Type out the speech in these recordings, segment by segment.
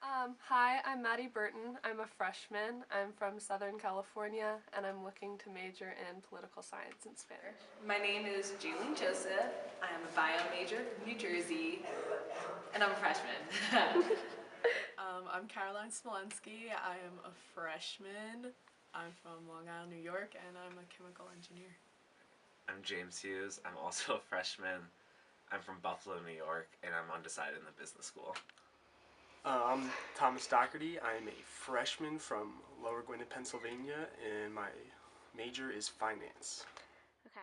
Hi, I'm Maddie Burton. I'm a freshman. I'm from Southern California, and I'm looking to major in political science and Spanish. My name is Julie Joseph. I am a bio major from New Jersey, and I'm a freshman. I'm Caroline Smolensky. I am a freshman. I'm from Long Island, New York, and I'm a chemical engineer. I'm James Hughes. I'm also a freshman. I'm from Buffalo, New York, and I'm undecided in the business school. I'm Thomas Doherty. I'm a freshman from Lower Gwinnett, Pennsylvania, and my major is finance. Okay.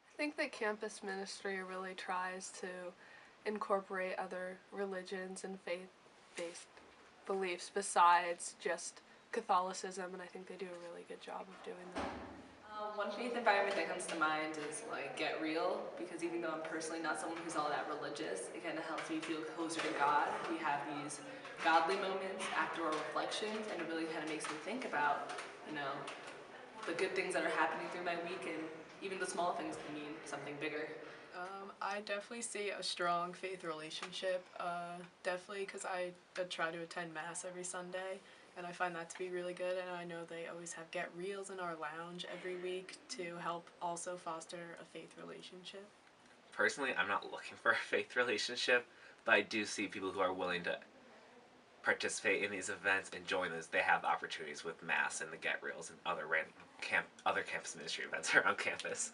I think that campus ministry really tries to incorporate other religions and faith-based beliefs besides just Catholicism, and I think they do a really good job of doing that. One faith environment that comes to mind is like Get Real, because even though I'm personally not someone who's all that religious, it kind of helps me feel closer to God. We have these godly moments after our reflections, and it really kind of makes me think about, the good things that are happening through my week, and even the small things can mean something bigger. I definitely see a strong faith relationship, definitely because I try to attend Mass every Sunday, and I find that to be really good, and I know they always have Get Reels in our lounge every week to help also foster a faith relationship. Personally, I'm not looking for a faith relationship, but I do see people who are willing to participate in these events and join us. They have opportunities with Mass and the Get Reels and other other campus ministry events around campus.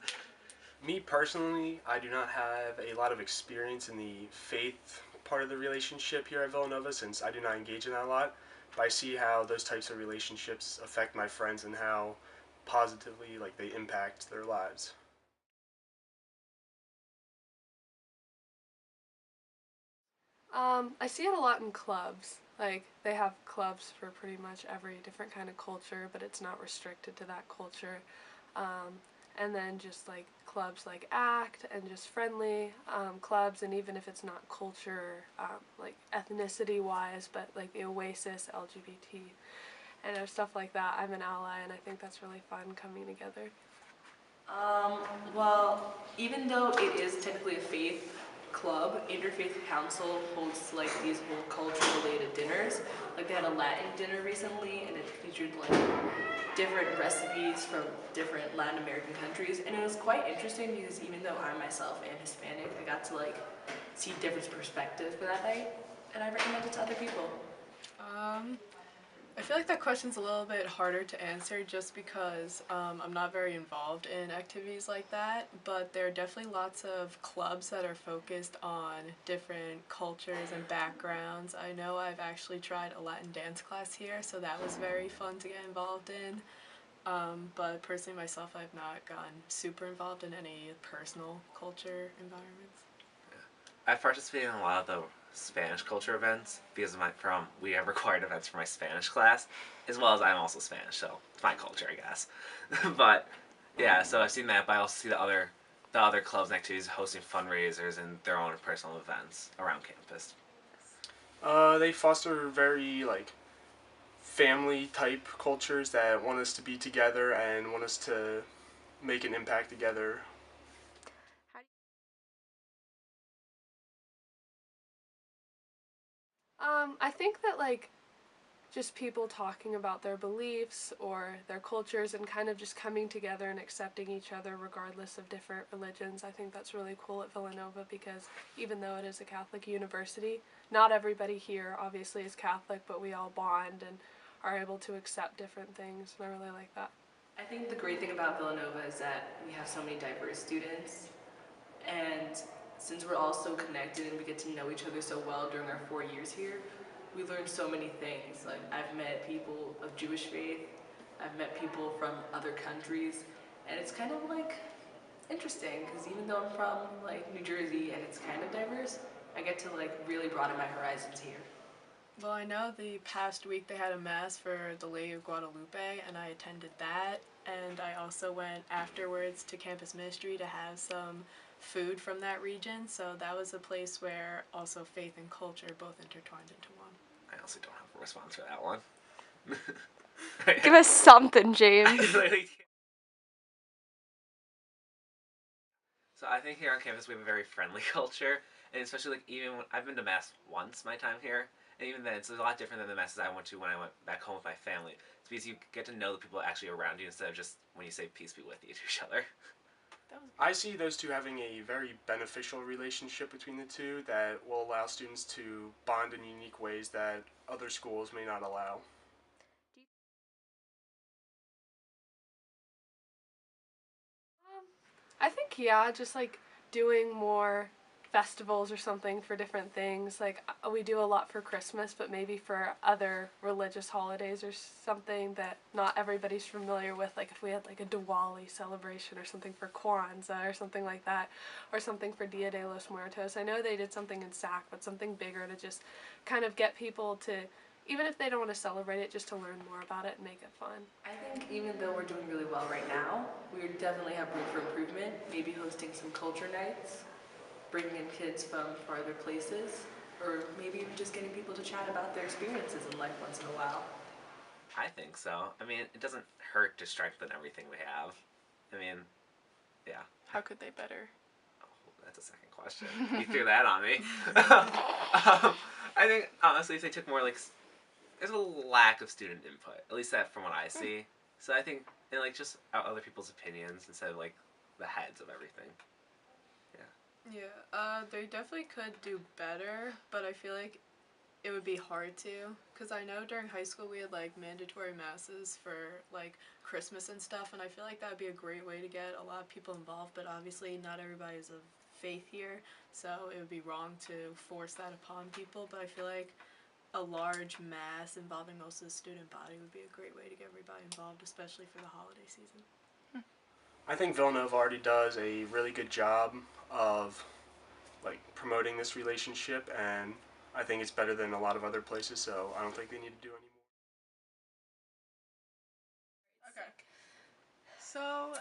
Me personally, I do not have a lot of experience in the faith part of the relationship here at Villanova since I do not engage in that a lot. But I see how those types of relationships affect my friends and how positively they impact their lives. I see it a lot in clubs. Like, they have clubs for pretty much every different kind of culture, but it's not restricted to that culture. Um, and then just like clubs like ACT and just friendly clubs, and even if it's not culture, like ethnicity wise, but like the Oasis, LGBT, and stuff like that. I'm an ally, and I think that's really fun coming together. Well, even though it is technically a faith club, Interfaith Council hosts like these whole culture-related dinners. Like they had a Latin dinner recently, and it featured like different recipes from different Latin American countries, and it was quite interesting because even though I myself am Hispanic, I got to like see different perspectives for that night, and I recommend it to other people. I feel like that question's a little bit harder to answer just because I'm not very involved in activities like that, but there are definitely lots of clubs that are focused on different cultures and backgrounds. I know I've actually tried a Latin dance class here, so that was very fun to get involved in. But personally myself, I've not gotten super involved in any personal culture environments. I've participated in a lot of the Spanish culture events because we have required events for my Spanish class, as well as I'm also Spanish, so it's my culture, I guess. But yeah, so I've seen that, but I also see the other clubs and activities hosting fundraisers and their own personal events around campus. They foster very family type cultures that want us to be together and want us to make an impact together. I think that like just people talking about their beliefs or their cultures and kind of just coming together and accepting each other regardless of different religions. I think that's really cool at Villanova because even though it is a Catholic university, not everybody here obviously is Catholic, but we all bond and are able to accept different things, and I really like that. I think the great thing about Villanova is that we have so many diverse students, and since we're all so connected and we get to know each other so well during our 4 years here, we learn so many things. Like I've met people of Jewish faith, I've met people from other countries, and it's kind of like interesting because even though I'm from like New Jersey and it's kind of diverse, I get to like really broaden my horizons here. Well, I know the past week they had a mass for the Lady of Guadalupe, and I attended that. And I also went afterwards to campus ministry to have some food from that region. So that was a place where also faith and culture both intertwined into one. I honestly don't have a response for that one. Give us something, James. I literally So I think here on campus we have a very friendly culture, and especially like even when I've been to mass once my time here, and even then it's a lot different than the masses I went to when I went back home with my family. It's because you get to know the people actually around you instead of just when you say peace be with you to each other. I see those two having a very beneficial relationship between the two that will allow students to bond in unique ways that other schools may not allow. I think, yeah, just like doing more festivals or something for different things. Like we do a lot for Christmas, but maybe for other religious holidays or something that not everybody's familiar with. Like if we had like a Diwali celebration or something for Kwanzaa or something like that, or something for Dia de los Muertos. I know they did something in SAC, but something bigger to just kind of get people to, even if they don't want to celebrate it, just to learn more about it and make it fun. I think even though we're doing really well right now, we definitely have room for improvement. Maybe hosting some culture nights, bringing in kids from farther places, or maybe even just getting people to chat about their experiences in life once in a while. I think so. I mean, it doesn't hurt to strengthen everything we have. I mean, yeah. How could they better? Oh, that's a second question. You threw that on me. I think honestly, if they took more like, there's a lack of student input. At least that from what I see. So I think and like just out other people's opinions instead of like the heads of everything. Yeah, they definitely could do better, but I feel like it would be hard to, because I know during high school we had like mandatory masses for like Christmas and stuff, and I feel like that would be a great way to get a lot of people involved, but obviously not everybody's of faith here, so it would be wrong to force that upon people, but I feel like a large mass involving most of the student body would be a great way to get everybody involved, especially for the holiday season. I think Villanova already does a really good job of like promoting this relationship, and I think it's better than a lot of other places. So I don't think they need to do any more. Okay. So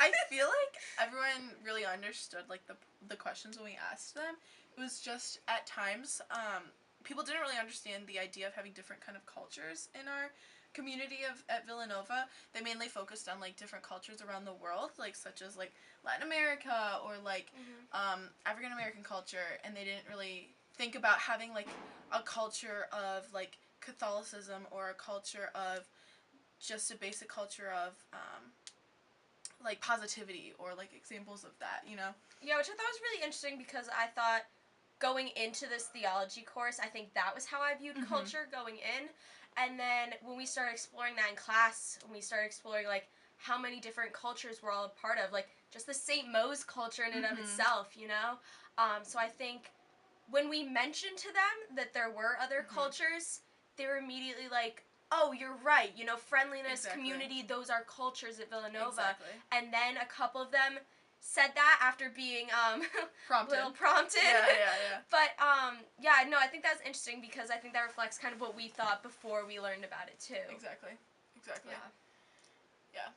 I feel like everyone really understood like the questions when we asked them. It was just at times people didn't really understand the idea of having different kind of cultures in our community of at Villanova. They mainly focused on like different cultures around the world, like such as like Latin America or like African American culture, and they didn't really think about having like a culture of like Catholicism or a culture of just a basic culture of like positivity or like examples of that, you know? Yeah, which I thought was really interesting because I thought going into this theology course, I think that was how I viewed culture going in. And then when we started exploring that in class, when we started exploring like how many different cultures we're all a part of, like just the St. Mo's culture in and of itself, you know? So I think when we mentioned to them that there were other cultures, they were immediately like, oh, you're right, you know, friendliness, community, those are cultures at Villanova. And then a couple of them said that after being Prompted. little prompted. Yeah. But yeah, no, I think that's interesting because I think that reflects kind of what we thought before we learned about it too. Exactly. Yeah.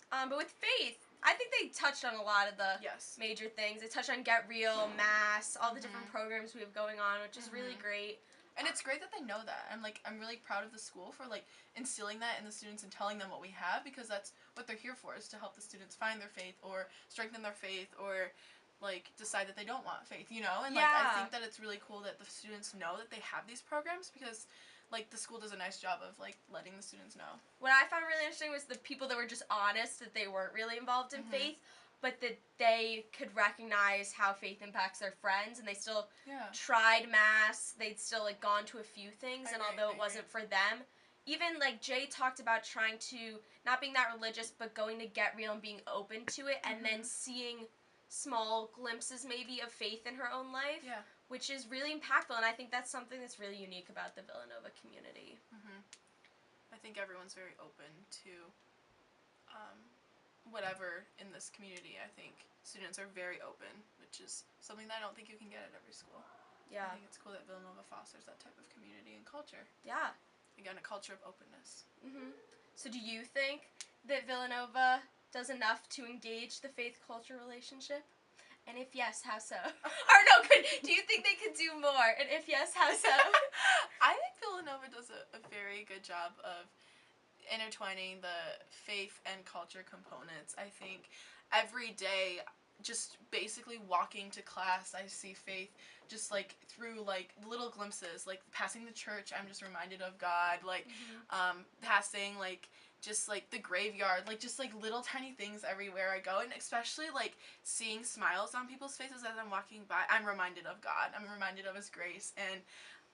But with faith, I think they touched on a lot of the major things. They touched on Get Real, Mass, all the different programs we have going on, which is really great. And it's great that they know that. I'm really proud of the school for like instilling that in the students and telling them what we have, because that's what they're here for, is to help the students find their faith or strengthen their faith or like decide that they don't want faith, you know? And like I think that it's really cool that the students know that they have these programs, because like the school does a nice job of like letting the students know. What I found really interesting was the people that were just honest that they weren't really involved in faith, but that they could recognize how faith impacts their friends, and they still tried Mass. They'd still like gone to a few things, and although it wasn't for them, even like Jay talked about trying to not being that religious, but going to Get Real and being open to it, and then seeing small glimpses maybe of faith in her own life, which is really impactful, and I think that's something that's really unique about the Villanova community. I think everyone's very open to whatever in this community. I think students are very open, which is something that I don't think you can get at every school. Yeah. I think it's cool that Villanova fosters that type of community and culture. Yeah. Again, a culture of openness. So do you think that Villanova does enough to engage the faith-culture relationship? And if yes, how so? Or no, do you think they could do more? And if yes, how so? I think Villanova does a very good job of intertwining the faith and culture components. I think every day, just basically walking to class, I see faith just like through like little glimpses, like passing the church, I'm just reminded of God, like passing like just like the graveyard, like just like little tiny things everywhere I go, and especially like seeing smiles on people's faces as I'm walking by, I'm reminded of God. I'm reminded of His grace, and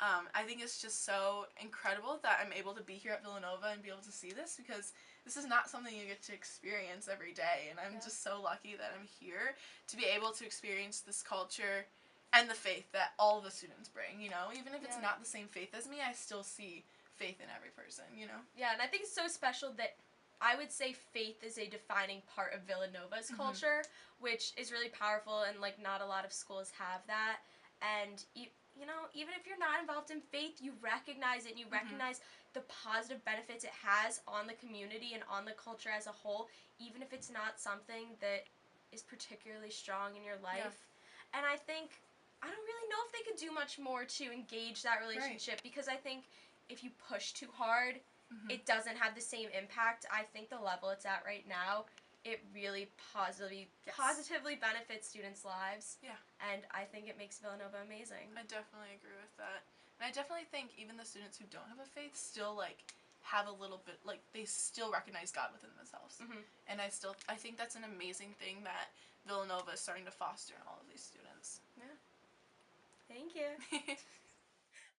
I think it's just so incredible that I'm able to be here at Villanova and be able to see this, because this is not something you get to experience every day, and I'm just so lucky that I'm here to be able to experience this culture and the faith that all the students bring, you know? Even if it's not the same faith as me, I still see faith in every person, you know? Yeah, and I think it's so special that I would say faith is a defining part of Villanova's culture, which is really powerful, and like not a lot of schools have that. And you know, even if you're not involved in faith, you recognize it, and you recognize the positive benefits it has on the community and on the culture as a whole, even if it's not something that is particularly strong in your life. And I think I don't really know if they could do much more to engage that relationship, because I think if you push too hard, it doesn't have the same impact. I think the level it's at right now, it really positively benefits students' lives. Yeah. And I think it makes Villanova amazing. I definitely agree with that. And I definitely think even the students who don't have a faith still like have a little bit, like they still recognize God within themselves. And I think that's an amazing thing that Villanova is starting to foster in all of these students. Yeah. Thank you.